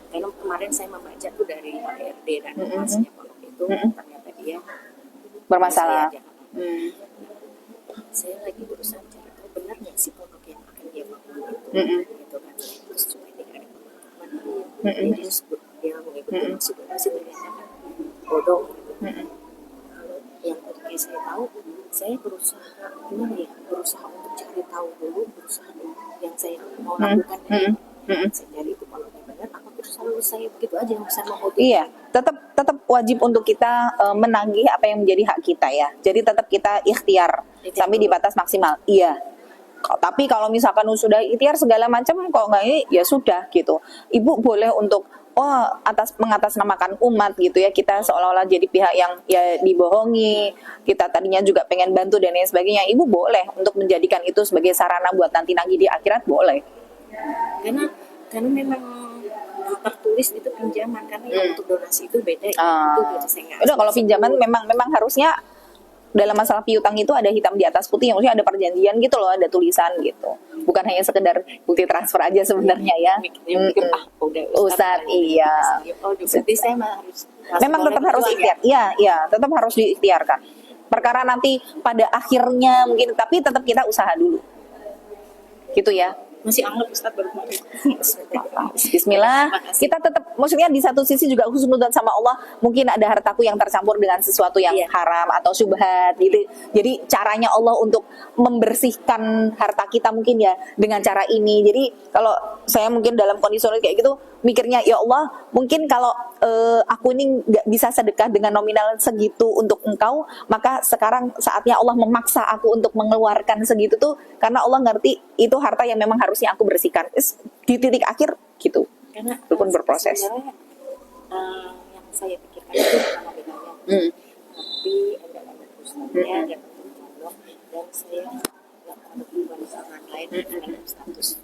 Karena kemarin saya membaca tuh dari HRD dan masnya pondok itu ternyata dia Bermasalah. saya aja. Saya lagi berusaha mencari tahu benar nggak sih pondok yang akan dia bangun itu, gitu kan. Terus cuma dia ada teman-teman, dia sebut dia mengikuti masih ternyata kan bodoh. Kalau yang tadi saya tahu, saya berusaha gimana ya, berusaha untuk cari tahu dulu, berusaha yang saya mau lakukan. Saya cari itu kalau benar, apa terus selalu saya begitu aja bisa memutus. Iya, tetap wajib untuk kita menagih apa yang menjadi hak kita ya. Jadi tetap kita ikhtiar sampai di batas maksimal. Iya. Tapi kalau misalkan sudah ikhtiar segala macam kok nggak ini, ya sudah gitu. Ibu boleh untuk mengatasnamakan umat gitu ya. Kita seolah-olah jadi pihak yang ya dibohongi. Kita tadinya juga pengen bantu dan lain sebagainya. Ibu boleh untuk menjadikan itu sebagai sarana buat nanti nagih di akhirat, boleh. Karena memang tertulis itu pinjaman karena yang untuk donasi itu beda ya. Itu beda saya nggak. Udah kalau pinjaman memang harusnya dalam masalah piutang itu ada hitam di atas putih, maksudnya ada perjanjian gitu loh, ada tulisan gitu. Bukan hanya sekedar bukti transfer aja sebenarnya ya. Mikir udah Ustadz, iya. Oh, berarti saya harus Memang tetap harus ikhtiar. Iya, tetap harus diikhtiarkan. Perkara nanti pada akhirnya mungkin, tapi tetap kita usaha dulu. Gitu ya. Masih anggap Ustadz baru kemarin. Bismillah. Kita tetap, maksudnya di satu sisi juga husnudzon sama Allah. Mungkin ada hartaku yang tercampur dengan sesuatu yang haram atau syubhat gitu. Jadi caranya Allah untuk membersihkan harta kita mungkin ya dengan cara ini. Jadi kalau saya mungkin dalam kondisi kayak gitu mikirnya, ya Allah, mungkin kalau aku ini nggak bisa sedekah dengan nominal segitu untuk engkau, maka sekarang saatnya Allah memaksa aku untuk mengeluarkan segitu tuh, karena Allah ngerti itu harta yang memang harusnya aku bersihkan. Di titik akhir gitu. Karena walaupun berproses. Sebenarnya yang saya pikirkan itu bukan nominalnya, tapi ada Ustadznya, ada pondok, dan saya nggak ada hubungan sama orang lain dengan status.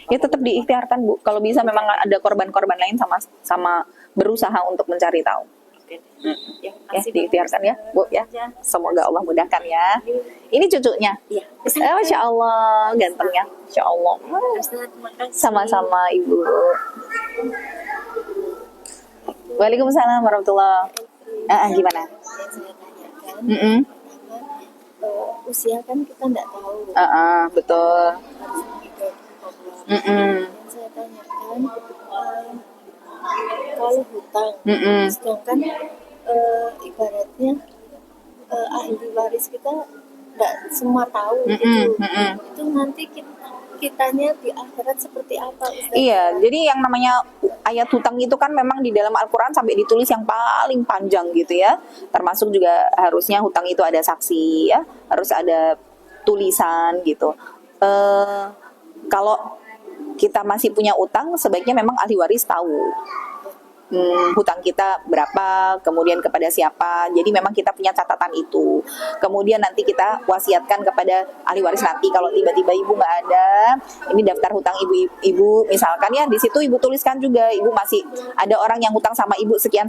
Ya tetap diikhtiarkan Bu. Kalau bisa memang ada korban-korban lain sama berusaha untuk mencari tahu. Ya diikhtiarkan ya Bu ya. Semoga Allah mudahkan ya. Ini cucunya. Iya. Masya Allah, gantengnya. Masya Allah. Sama-sama Ibu. Waalaikumsalam warahmatullahi wabarakatuh. Gimana? Yang saya tanyakan, usia kan kita nggak tahu. Betul. Yang saya tanyakan, kalau hutang, sedangkan ibaratnya ahli waris kita nggak semua tahu gitu. Itu nanti kitanya di akhirat seperti apa, Ustaz? Iya, jadi yang namanya ayat hutang itu kan memang di dalam Al-Quran sampai ditulis yang paling panjang gitu ya. Termasuk juga harusnya hutang itu ada saksi ya, harus ada tulisan gitu. Kalau kita masih punya utang, sebaiknya memang ahli waris tahu hutang kita berapa, kemudian kepada siapa. Jadi memang kita punya catatan itu. Kemudian nanti kita wasiatkan kepada ahli waris nanti kalau tiba-tiba ibu nggak ada, ini daftar hutang ibu misalkan ya, di situ ibu tuliskan juga ibu masih ada orang yang hutang sama ibu sekian,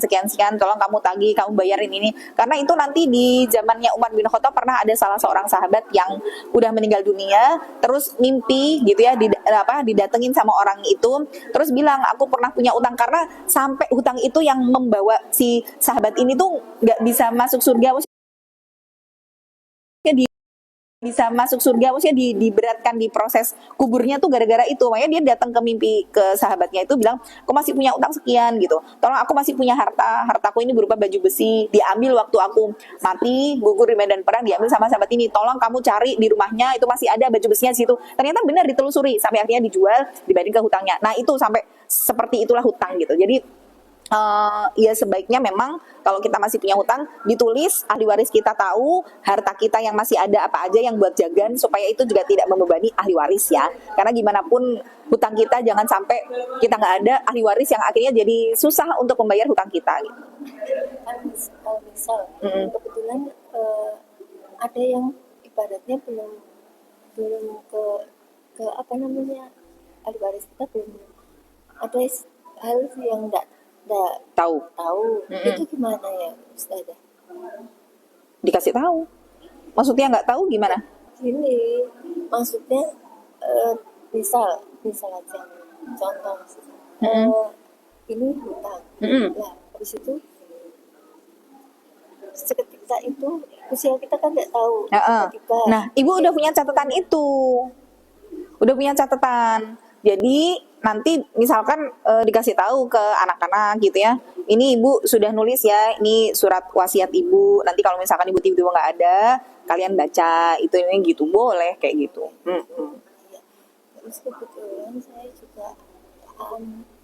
tolong kamu tagih, kamu bayarin ini. Karena itu nanti di zamannya Umar bin Khattab pernah ada salah seorang sahabat yang udah meninggal dunia, terus mimpi gitu ya, didatengin sama orang itu, terus bilang aku pernah punya utang, karena sampai hutang itu yang membawa si sahabat ini tuh nggak bisa masuk surga, maksudnya diberatkan di proses kuburnya tuh gara-gara itu. Makanya dia datang ke mimpi ke sahabatnya itu bilang, aku masih punya utang sekian gitu, tolong aku masih punya hartaku ini berupa baju besi, diambil waktu aku mati gugur di medan perang, diambil sama sahabat ini, tolong kamu cari di rumahnya itu masih ada baju besinya di situ. Ternyata benar ditelusuri sampai akhirnya dijual dibanding ke hutangnya. Nah itu sampai seperti itulah hutang gitu. Jadi ya sebaiknya memang kalau kita masih punya hutang ditulis, ahli waris kita tahu harta kita yang masih ada apa aja yang buat jagan, supaya itu juga tidak membebani ahli waris ya. Karena gimana pun hutang kita jangan sampai kita nggak ada ahli waris yang akhirnya jadi susah untuk membayar hutang kita gitu. Kalau misal kebetulan ada yang ibaratnya belum ke apa namanya, ahli waris kita belum ada hal yang enggak Tahu, itu gimana ya Ustazah? dikasih tahu. Maksudnya nggak tahu gimana? Gini, maksudnya misal aja contoh, ini hutang, nah habis itu seketika itu usia kita kan nggak tahu. Ketika Nah, ibu udah punya catatan itu, udah punya catatan. Jadi nanti misalkan dikasih tahu ke anak-anak gitu ya, ini ibu sudah nulis ya, ini surat wasiat ibu. Nanti kalau misalkan ibu tiba-tiba nggak ada, kalian baca itu ini gitu, boleh kayak gitu. terus kebetulan saya juga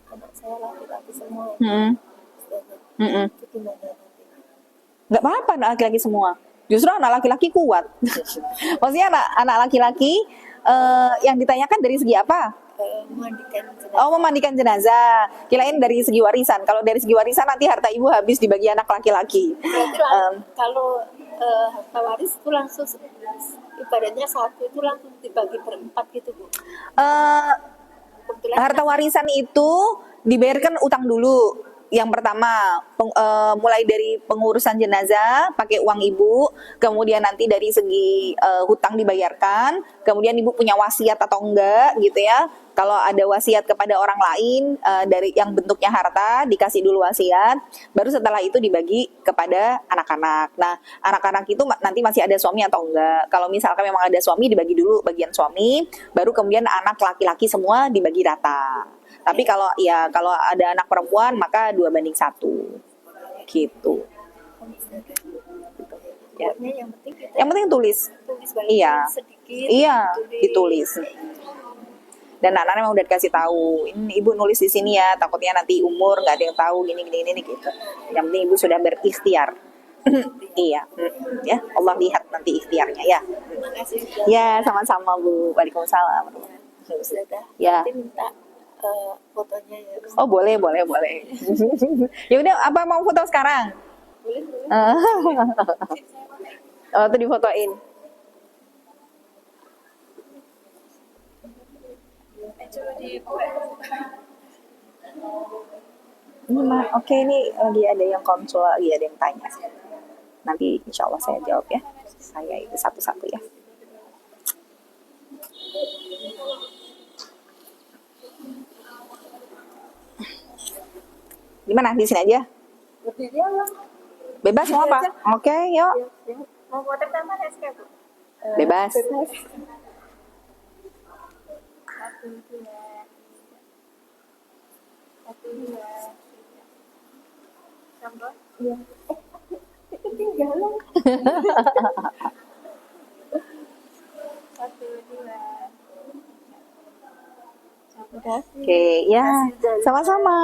anak saya laki-laki semua. Mm-mm. Itu gimana nanti? Nggak apa-apa anak laki-laki semua. Justru anak laki-laki kuat. Maksudnya anak laki-laki yang ditanyakan dari segi apa? Memandikan jenazah. Oh, memandikan jenazah. Kirain dari segi warisan. Kalau dari segi warisan nanti harta ibu habis dibagi anak laki-laki. Berarti kalau harta waris itu langsung ibaratnya satu itu langsung dibagi berempat gitu Bu. Kebetulan Harta warisan itu dibayarkan utang dulu. Yang pertama, mulai dari pengurusan jenazah pakai uang ibu, kemudian nanti dari segi hutang dibayarkan, kemudian ibu punya wasiat atau enggak gitu ya. Kalau ada wasiat kepada orang lain dari yang bentuknya harta, dikasih dulu wasiat, baru setelah itu dibagi kepada anak-anak. Nah, anak-anak itu nanti masih ada suami atau enggak. Kalau misalkan memang ada suami, dibagi dulu bagian suami, baru kemudian anak laki-laki semua dibagi rata. Tapi kalau ada anak perempuan maka 2:1 gitu. Ya. pokoknya yang penting kita Yang penting tulis. walaupun Iya. sedikit Iya, ditulis. Dan anak-anak memang udah dikasih tahu, ini ibu nulis di sini ya, takutnya nanti umur nggak ada yang tahu gini gitu. Yang penting ibu sudah berikhtiar. Iya, ya Allah lihat nanti ikhtiarnya ya. Terima kasih Ya sama-sama Bu. Waalaikumsalam. Ustazah. Ya. Nanti minta fotonya ya. Oh boleh. Ya udah, apa mau foto sekarang? Boleh. Oh tuh difotoin. Oke, ini lagi ada yang konsul, lagi ada yang tanya. Nanti insya Allah saya jawab ya. Saya itu satu-satu ya. Gimana? Di sini aja? Bebas mau apa? Oke, yuk. Mau foto sama SK Bu? Bebas. Satu dua. Sampai? Iya. Ketinggalan. Satu dua. Oke, ya. Sama-sama.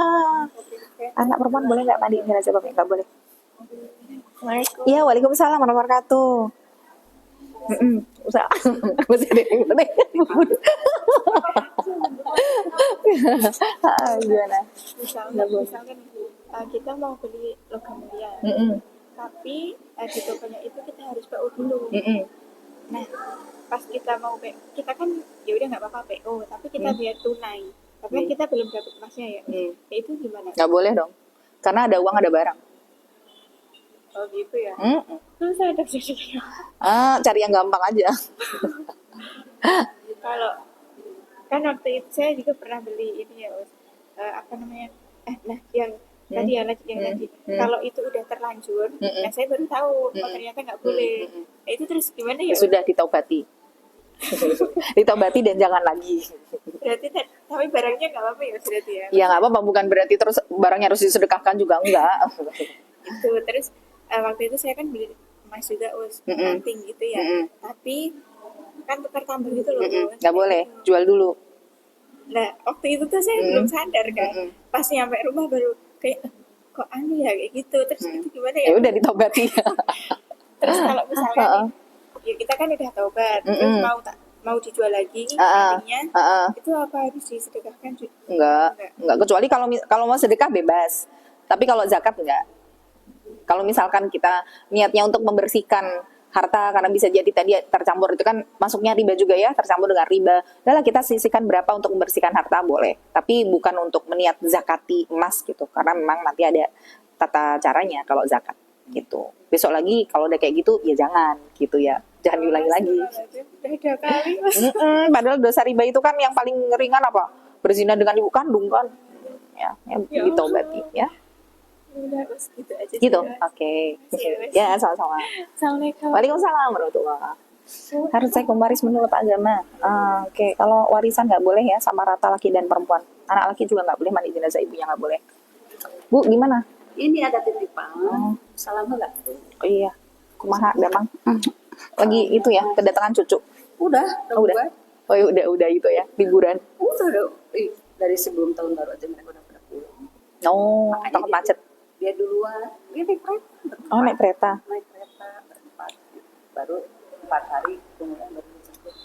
Anak perempuan boleh nggak mandi jenazah bapak? Nggak boleh. Iya, waalaikumsalam warahmatullahi wabarakatuh. Usah. Masih ada yang boleh. Gimana? Misalkan kita mau beli logam mulia, tapi di tokonya itu kita harus PO dulu. Nah, pas kita mau PO, kita kan ya udah nggak apa-apa PO, tapi kita biar tunai. Tapi kan kita belum dapat emasnya ya. Ya itu gimana? Nggak boleh dong. Karena ada uang, ada barang. Oh gitu ya. Terus saya ada jadi Cari yang gampang aja. kalau kan waktu itu saya juga pernah beli ini ya Us. Apa namanya nah yang tadi ya yang tadi kalau itu udah terlanjur nah saya baru tahu oh ternyata nggak boleh. Nah, itu terus gimana ya Us? Sudah ditaubati. Ditobati dan jangan lagi. Berarti tapi barangnya nggak apa-apa ya berarti ya. Ya nggak apa-apa, bukan berarti terus barangnya harus disedekahkan juga enggak. Itu terus waktu itu saya kan beli emas juga Us, anting gitu ya. Tapi kan tukar tambah gitu loh. Us. Nggak boleh, jual dulu. Nah waktu itu tuh saya belum sadar kan. Pas nyampe rumah baru kayak kok aneh ya kayak gitu. Terus itu gimana ya? Ya udah ditobati. Terus kalau misalkan ya kita kan udah taubat, terus mau dijual lagi kambingnya, itu apa harus disedekahkan? Enggak, kecuali kalau mau sedekah bebas. Tapi kalau zakat enggak. Kalau misalkan kita niatnya untuk membersihkan harta karena bisa jadi tadi tercampur itu kan masuknya riba juga ya, tercampur dengan riba. Udahlah kita sisihkan berapa untuk membersihkan harta boleh, tapi bukan untuk meniat zakati emas gitu, karena memang nanti ada tata caranya kalau zakat gitu. Besok lagi kalau udah kayak gitu ya jangan gitu ya, jangan diulangi lagi. Udah 2 kali Mas. Padahal dosa riba itu kan yang paling ringan apa? Berzina dengan ibu kandung kan, ya ditobati ya. Udah Mas, gitu aja. Gitu, sih, Mas. oke. Iya, Mas. Ya sama-sama. Assalamualaikum. Waalaikumsalam warahmatullahi. Harus cek pembaris menurut agama. Oke, kalau warisan nggak boleh ya sama rata laki dan perempuan. Anak laki juga nggak boleh mandi jenazah ibunya, nggak boleh. Bu, gimana? Ini ada titipan. Salam enggak? Oh iya, kumaha damang. Lagi itu ya, kedatangan cucu. Udah, Oh, udah. Oh ya udah itu ya, liburan. Udah. Dari sebelum tahun baru aja mereka udah pada pulang. Oh, Makanya takut macet. Dia duluan. Dia naik kereta. berempat. Oh, naik kereta. Naik kereta berempat. Baru 4 hari kemudian baru dijemput.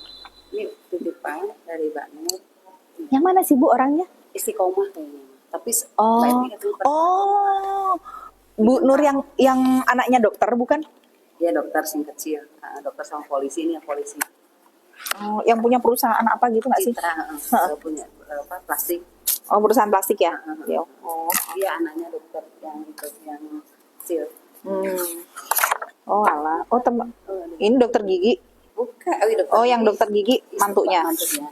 Ini titipan dari Mbak Nur. Yang mana sih Bu orangnya? Istiqomah kayaknya. Tapi Oh, Bu Nur yang anaknya dokter bukan? Dia dokter sing kecil. Dokter sama polisi, ini yang polisi. Oh, yang punya perusahaan apa gitu nggak sih? Citra punya plastik. Oh, perusahaan plastik ya? Ya. Oh. Dia anaknya dokter yang kecil. Oh alah. Oh ini dokter gigi. Bukan. Oh yang dokter gigi mantunya. Mantunya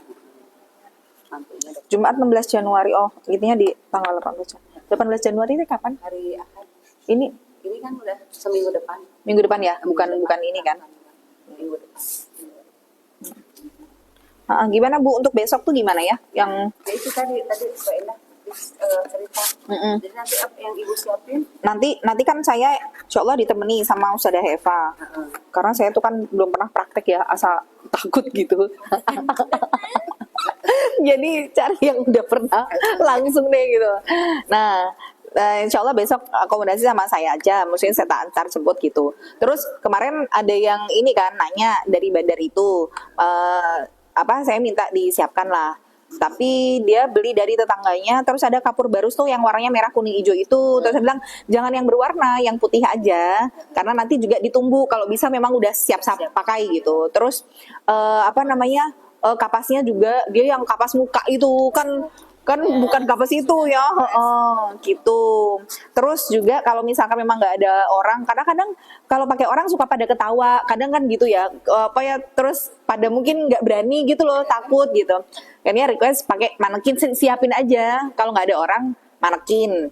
dokter. Jumat 16 Januari. Oh intinya di tanggal 18 Januari itu kapan? Hari Ahad. Ini Kan udah seminggu depan. minggu depan ya? Bukan ini kan? Minggu depan. Gimana Bu untuk besok tuh gimana ya? Yang Ya itu tadi Mbak Endah cerita. Jadi nanti apa yang Ibu siapin? nanti kan saya insya Allah ditemani sama Ustazah Heva. Karena saya tuh kan belum pernah praktek ya, asal takut gitu. Jadi cari yang udah pernah langsung deh gitu. Nah, insya Allah besok akomodasi sama saya aja, maksudnya saya antar jemput gitu. Terus kemarin ada yang ini kan nanya dari bandar itu, saya minta disiapkan lah. Tapi dia beli dari tetangganya, terus ada kapur barus tuh yang warnanya merah kuning hijau itu. Terus saya bilang jangan yang berwarna, yang putih aja, karena nanti juga ditumbuh kalau bisa memang udah siap pakai gitu. Terus kapasnya juga dia yang kapas muka itu kan bukan kapas itu ya, gitu. Terus juga kalau misalkan memang nggak ada orang, kadang-kadang kalau pakai orang suka pada ketawa, kadang kan gitu ya, terus pada mungkin nggak berani gitu loh, takut gitu. Kayaknya request pakai manekin, siapin aja. Kalau nggak ada orang, manekin.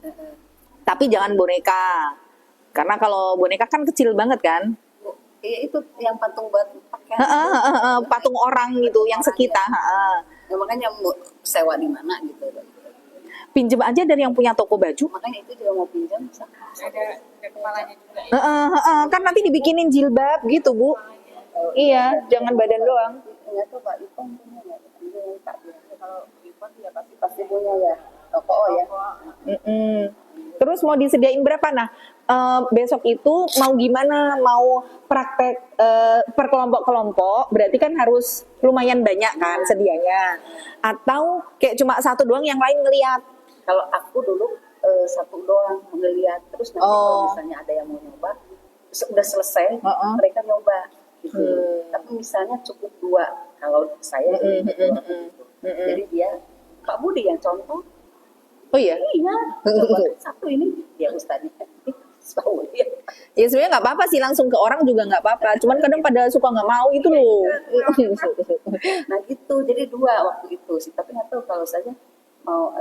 Tapi jangan boneka, karena kalau boneka kan kecil banget kan. Iya itu yang patung buat pakaian. Patung orang gitu, yang sekitar. Ya, makanya mau sewa di mana gitu. Pinjem aja dari yang punya toko baju. Makanya itu juga mau pinjam. Ada kepalanya juga. Kan nanti dibikinin jilbab gitu Bu. Iya, jangan badan doang. Enggak tuh Pak Ipon punya nggak? Kalau Ipon ya pasti punya ya. Toko ya. Terus mau disediain berapa? Nah, besok itu mau gimana? Mau praktek per kelompok-kelompok, berarti kan harus lumayan banyak kan sedianya. Atau kayak cuma satu doang yang lain ngelihat? Kalau aku dulu satu doang ngelihat, terus nanti kalau misalnya ada yang mau nyoba, sudah selesai, mereka nyoba gitu. Tapi misalnya cukup 2 kalau saya gitu. Jadi dia Pak Budi yang contoh. Oh iya? Iya, coba satu ini dia Ustaznya. Tahu dia. Ya sebenarnya nggak apa-apa sih, langsung ke orang juga nggak apa-apa. Cuman kadang pada suka nggak mau itu loh. Nah gitu, jadi 2 waktu itu sih. Tapi nggak tahu kalau saja mau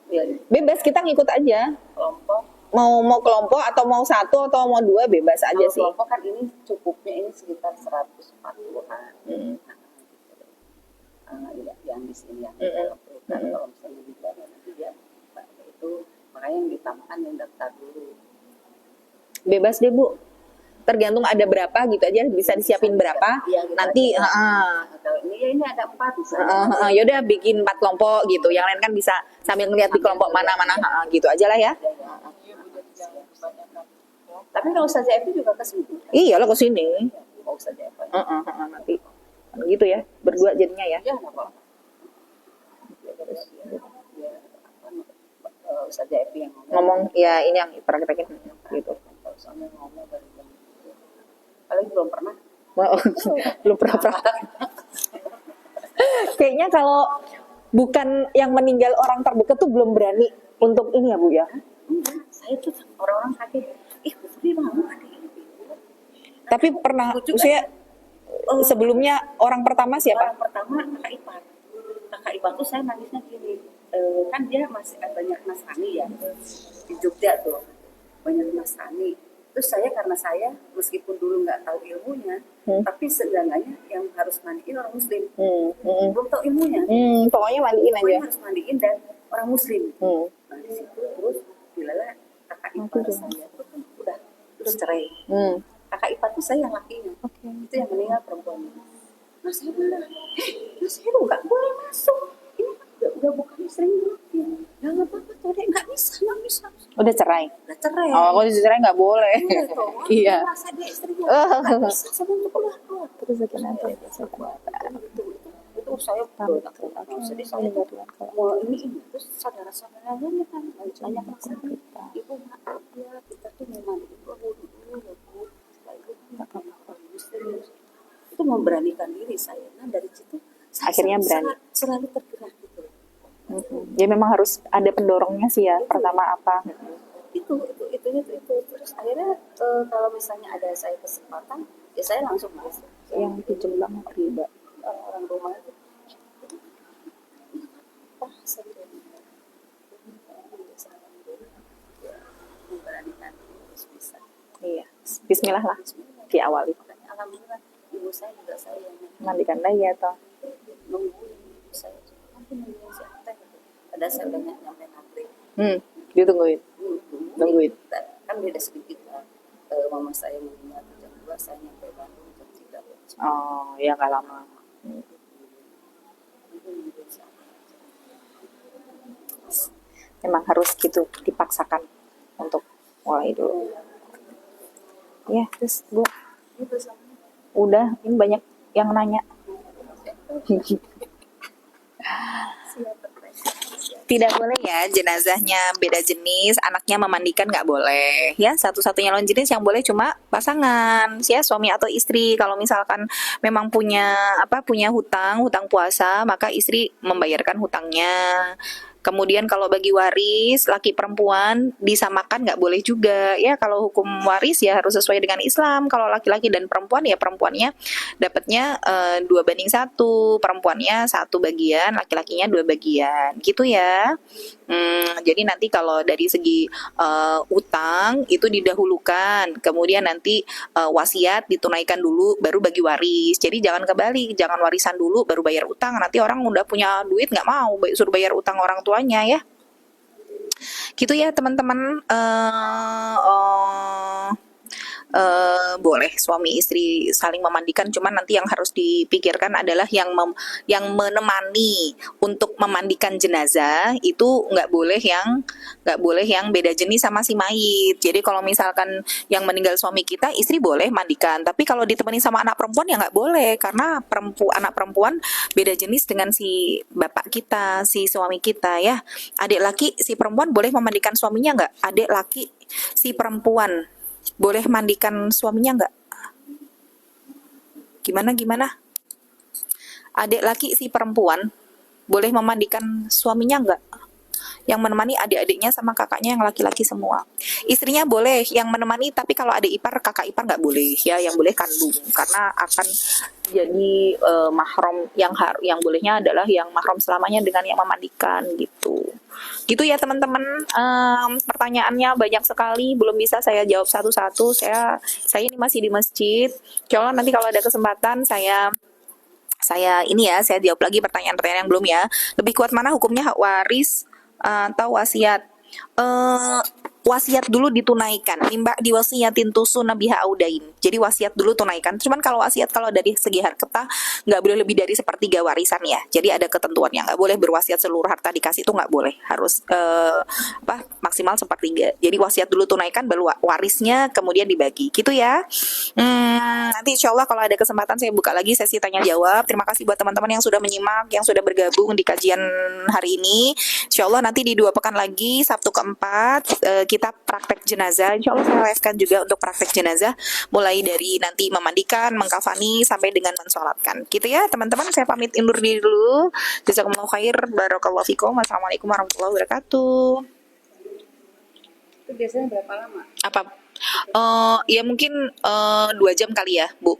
ya Bebas, kita ngikut aja. kelompok. Mau kelompok atau mau 1 atau mau 2 bebas aja Kalau sih. kelompok kan ini cukupnya ini sekitar 140-an. Yang di sini yang kita lakukan. Kalau misalnya di sana nanti dia itu makanya yang ditambahkan yang daftar dulu. Bebas deh Bu, tergantung ada berapa gitu aja, bisa disiapin berapa. Ya, gitu nanti kalau ini ada 4 misalnya. yaudah bikin 4 kelompok gitu, yang lain kan bisa sambil ngeliat di kelompok mana-mana gitu aja lah ya. kebanyakan. Tapi kalau Ustazah Evi juga kesini. Iya lo kesini. Mau Ustazah Evi. Nanti gitu ya, berdua jadinya ya. Ya nggak apa-apa. Ustazah Evi yang Ngomong ya ini yang praktekin gitu. Kalau soalnya ngomong dari jam itu. Paling belum pernah. Belum pernah praktek. Kayaknya kalau bukan yang meninggal orang terdekat tuh belum berani untuk ini ya Bu ya. Enggak, saya tuh orang-orang sakit. Putri mau ada ini. Tapi pernah saya sebelumnya orang pertama siapa? Orang pertama kakak ipar. Kakak ipar tuh saya nangisnya gini. Kan dia masih banyak Nasrani ya di Jogja tuh, banyak Nasrani. Terus karena saya meskipun dulu nggak tahu ilmunya, tapi seenggaknya yang harus mandiin orang Muslim. Belum tahu ilmunya. Pokoknya mandiin aja. Pokoknya harus mandiin dan orang Muslim. Nah di situ terus bilala kakak ipar saya tuh kan udah terus cerai. Kakak ipar tuh saya yang lakinya, itu yang meninggal perempuannya. Mas saya bilang, Mas Heru nggak boleh masuk. Ini udah bukan istrinya. Ya nggak apa-apa tuh deh, nggak bisa. Udah cerai. Udah cerai. Oh, kalau cerai nggak boleh. Iya. Merasa dia istrinya. Nggak bisa sama untuk keluar. Terus akhirnya Itu saya betul tak kuat. Jadi saya mau ini terus saudara-saudara banyak kan banyak masalah. Ibu maaf ya kita tuh memang itu dulu. Setelah itu Muslim. Itu memberanikan diri saya. Nah dari situ Akhirnya berani. Selalu tergerak gitu. Ya memang harus ada pendorongnya sih ya. Pertama apa? Itu terus akhirnya kalau misalnya ada saya kesempatan ya saya langsung masuk. Yang pinjam bank riba. Orang rumah itu memberanikan bisa. Iya. Bismillah lah. Diawali. Alhamdulillah ibu saya juga saya Mandikan lagi atau? nungguin ibu saya nanti nungguin siapa gitu. Ada saya udah nyampe maghrib. Ditungguin. Nungguin. Kan beda sedikit kan. Mama saya meninggal jam 2, saya nyampe Bandung jam 3. Oh, ya nggak lama. Memang harus gitu dipaksakan untuk mulai dulu. Ya, terus Bu. Udah, ini banyak yang nanya. Tidak boleh ya jenazahnya beda jenis, anaknya memandikan nggak boleh. Ya, satu-satunya lawan jenis yang boleh cuma pasangan, ya suami atau istri. Kalau misalkan memang punya hutang puasa, maka istri membayarkan hutangnya. Kemudian kalau bagi waris laki perempuan disamakan nggak boleh juga ya. Kalau hukum waris ya harus sesuai dengan Islam. Kalau laki-laki dan perempuan ya perempuannya dapatnya 2:1, perempuannya 1 bagian, laki-lakinya 2 bagian gitu ya. Jadi nanti kalau dari segi utang itu didahulukan, kemudian nanti wasiat ditunaikan dulu baru bagi waris. Jadi jangan kebalik, jangan warisan dulu baru bayar utang. Nanti orang udah punya duit nggak mau suruh bayar utang orang tuanya ya. Gitu ya teman-teman. Boleh suami istri saling memandikan, cuman nanti yang harus dipikirkan adalah yang menemani untuk memandikan jenazah itu nggak boleh yang beda jenis sama si mayit. Jadi kalau misalkan yang meninggal suami kita, istri boleh mandikan, tapi kalau ditemani sama anak perempuan ya nggak boleh, karena anak perempuan beda jenis dengan si bapak kita, si suami kita ya. Adik laki si perempuan boleh memandikan suaminya nggak? Adik laki si perempuan boleh mandikan suaminya nggak? Gimana? Adik laki si perempuan boleh memandikan suaminya nggak? Yang menemani adik-adiknya sama kakaknya yang laki-laki semua. Istrinya boleh yang menemani, tapi kalau adik ipar, kakak ipar nggak boleh ya. Yang boleh kandung, karena akan jadi mahram. Yang bolehnya adalah yang mahram selamanya dengan yang memandikan gitu. Gitu ya teman-teman. Pertanyaannya banyak sekali, belum bisa saya jawab satu-satu. Saya ini masih di masjid. Insya Allah nanti kalau ada kesempatan saya jawab lagi pertanyaan-pertanyaan yang belum ya. Lebih kuat mana hukumnya, hak waris atau wasiat? Wasiat dulu ditunaikan, mimba diwasiatin tusun nabiha audain. Jadi wasiat dulu tunaikan. Cuman kalau wasiat, kalau dari segi harta nggak boleh lebih dari 1/3 warisan ya. Jadi ada ketentuannya, nggak boleh berwasiat seluruh harta dikasih, itu nggak boleh. Harus maksimal sepertiga. Jadi wasiat dulu tunaikan, baru warisnya kemudian dibagi. Gitu ya. Nanti insya Allah kalau ada kesempatan saya buka lagi sesi tanya jawab. Terima kasih buat teman-teman yang sudah menyimak, yang sudah bergabung di kajian hari ini. Insya Allah nanti di 2 pekan lagi, Sabtu keempat, kita praktek jenazah. Insya Allah saya live-kan juga untuk praktek jenazah, mulai dari nanti memandikan, mengkafani, sampai dengan mensolatkan. Gitu ya teman-teman, saya pamit undur diri dulu. Jazakumullah khair, barakallahu fikum. Wassalamualaikum warahmatullahi wabarakatuh. Itu biasanya berapa lama? Apa? Ya mungkin 2 jam kali ya Bu.